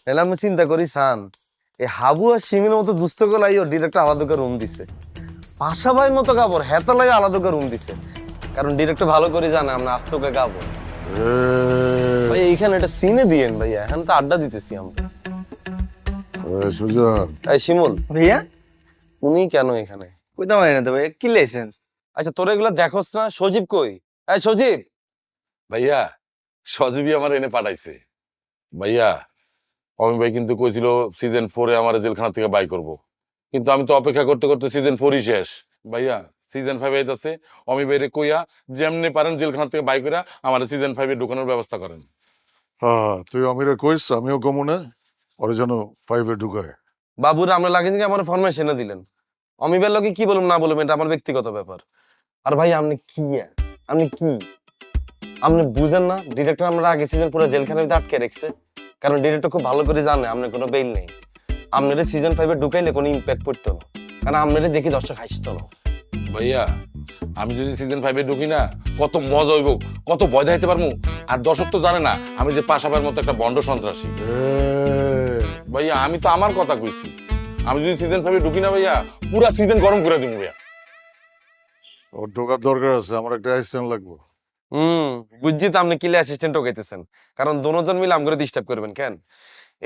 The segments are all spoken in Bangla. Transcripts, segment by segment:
এলাম আমি চিন্তা করি সান এই হাবু আর সিমির মতো দুস্থ গলাই ও ডিরেক্টর আলাদা করে রুম দিছে। পাশা ভাইয়ের মতো কাপড় হেতা লাগে আলাদা করে রুম দিছে, কারণ ডিরেক্টর ভালো করে জানে আমরা আস্তকে কাপড়। ভাই এইখানে একটা সিনে দিয়েন ভাইয়া, এখন তো আড্ডা দিতেছি আমরা। সুজন, এই শিমুল, ভাইয়া উনি কেন এখানে? কইতে পারি না তো ভাইয়া, কি লেছেন? আচ্ছা তোরা এগুলো দেখোস না? সজীব কই? এই সজীব। ভাইয়া সজীবই আমার এনে পাঠাইছে। ভাইয়া অমি ভাই কিন্তু কইছিল সিজন 4-এ আমার জেলখানা থেকে বাই করব, কিন্তু আমি তো অপেক্ষা করতে করতে সিজন 4-ই শেষ। ভাইয়া সিজন 5 আইতাছে, অমি ভাইরে কইয়া যেমনি পারেন জেলখানা থেকে বাই কইরা আমার সিজন 5-এ ঢোকানোর ব্যবস্থা করেন। হ্যাঁ, তুই আমিরে কইস, আমিও কমনে ওরে যেন 5-এ ঢুকায়। বাবুরা আমরা লাগে যে আমার ফরমাইশ এনে দিলেন, অমিবের লোকে কি বলুম না বলুম এটা আমার ব্যক্তিগত ব্যাপার। আর ভাই আপনি কি আপনি বুঝেন না ডিরেক্টর আমরা আগে সিজন পুরো জেলখানার ভিতরে আটকে রেখেছে, কারণ ডিরেক্টর খুব ভালো করে জানে আপনার কোনো বেইল নেই। আপনারা সিজন 5-এ ঢুকাইলে কোনো ইম্প্যাক্ট পড়তো না, কারণ আপনারা দেখি দর্শক হাসতো না। ভাইয়া আমি যদি সিজন 5-এ ঢুকি না, কত মজা হইব, কত ভয় দেখাইতে পারবো। আর দর্শক তো জানে না আমি যে পাশাপার মতো একটা বন্ড সন্ত্রাসী। ভাইয়া আমি তো আমার কথা কইছি, আমি যদি সিজন 5-এ ঢুকি না ভাইয়া, পুরা সিজন গরম করে দিব ভাইয়া। ওর ঢোকার দরকার আছে, আমার একটা অ্যাসিস্ট্যান্ট লাগবে। বুঝছি তো আপনি কিলে অ্যাসিস্ট্যান্ট ঢোকাইতেছেন, কারণ দোনোজন মিলে আমগরে ডিস্টার্ব করবেন কেন?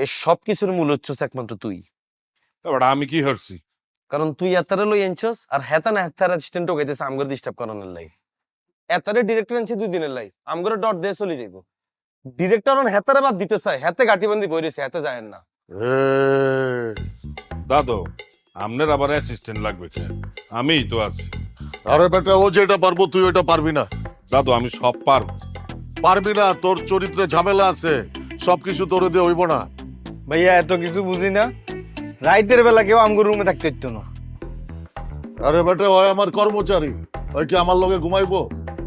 এই সব কিছুর মূল হচ্ছে একমাত্র তুই, তারপরে আমি কি হরছি? কারণ তুই এতারে লই এনছস আর হেতা না হেতার অ্যাসিস্ট্যান্ট ঢোকাইতেছে আমগরে ডিস্টার্ব করানোর লাই। এতারে ডিরেক্টর আনছে 2 দিনের লাই, আমগরে ডট দিয়ে চলে যাইব। ডিরেক্টর অন হেতারে বাদ দিতে চায়, হেতে গাটিবন্দি বইরেছে, হেতে যায় না। দাদু আপনার আবার অ্যাসিস্ট্যান্ট লাগবে কেন? আমিই তো আছি। আরে বেটা, ও যেটা পারবো তুই ওটা পারবি না। দাদু আমি সব পারবো। পারবি না, তোর চরিত্রে ঝামেলা আছে, সবকিছু তোরে দিয়ে হইব না। ভাইয়া এত কিছু বুঝি না, রাইতের বেলা কেউ আমগো রুমে থাকতে হইতো না। আরে বেটা, ওই আমার কর্মচারী, ওই কি আমার লগে ঘুমাইবো?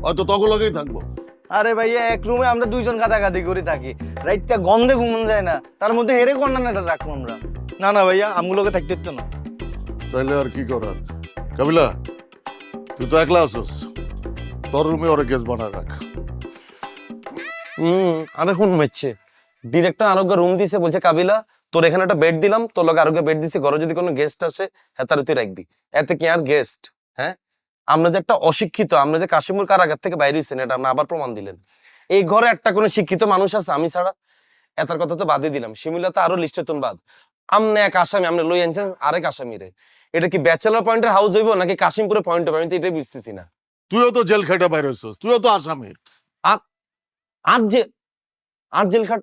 হয়তো তখন লগেই থাকবো। আরে ভাইয়া এক রুমে আমরা দুইজন গাদাগাদি করে থাকি, রাইতটা গন্ধে ঘুমন যায় না, তার মধ্যে হেরে কর্নারটা রাখবো আমরা। না না ভাইয়া আমগুলোকে থাকতে হইতো না। তাইলে আর কি করার? কাবিলা, তুই তো একলা আসুস, তোর রুমে ওরে গেস বানা রাখ। আরে কোন মেচ্ছে ডিরেক্টর আরোগ্য রুম দিছে, বলছে কাবিলা তোর এখানে একটা বেড দিলাম, তোর লগে আরোগ্য বেড দিছে, ঘরে যদি কোনো গেস্ট আসে হেতার তুই রাখবি। এতে কি আর গেস্ট? হ্যাঁ, আমরা যে একটা অশিক্ষিত, আমরা যে কাশিমুর কারাগার থেকে বাইরে হইছেন এটা আপনি আবার প্রমাণ দিলেন। এই ঘরে একটা কোনো শিক্ষিত মানুষ আছে আমি ছাড়া? এটার কথা তো বাদই দিলাম, শিমুলা তো আরো লিস্টে তুন বাদ। আমনে এক আসামি, আপনি লই আনছেন আরেক আসামি রে। এটা কি ব্যাচেলর পয়েন্টের হাউস হইব নাকি কাশিমপুরে পয়েন্ট হবে? আমি তো এটাই বুঝতেছি না। তুইও তো জেল খেটে বাইরে হইছিস, তুইও তো আসামি। আর আর জেল খাট।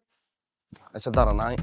আচ্ছা দাঁড়া না,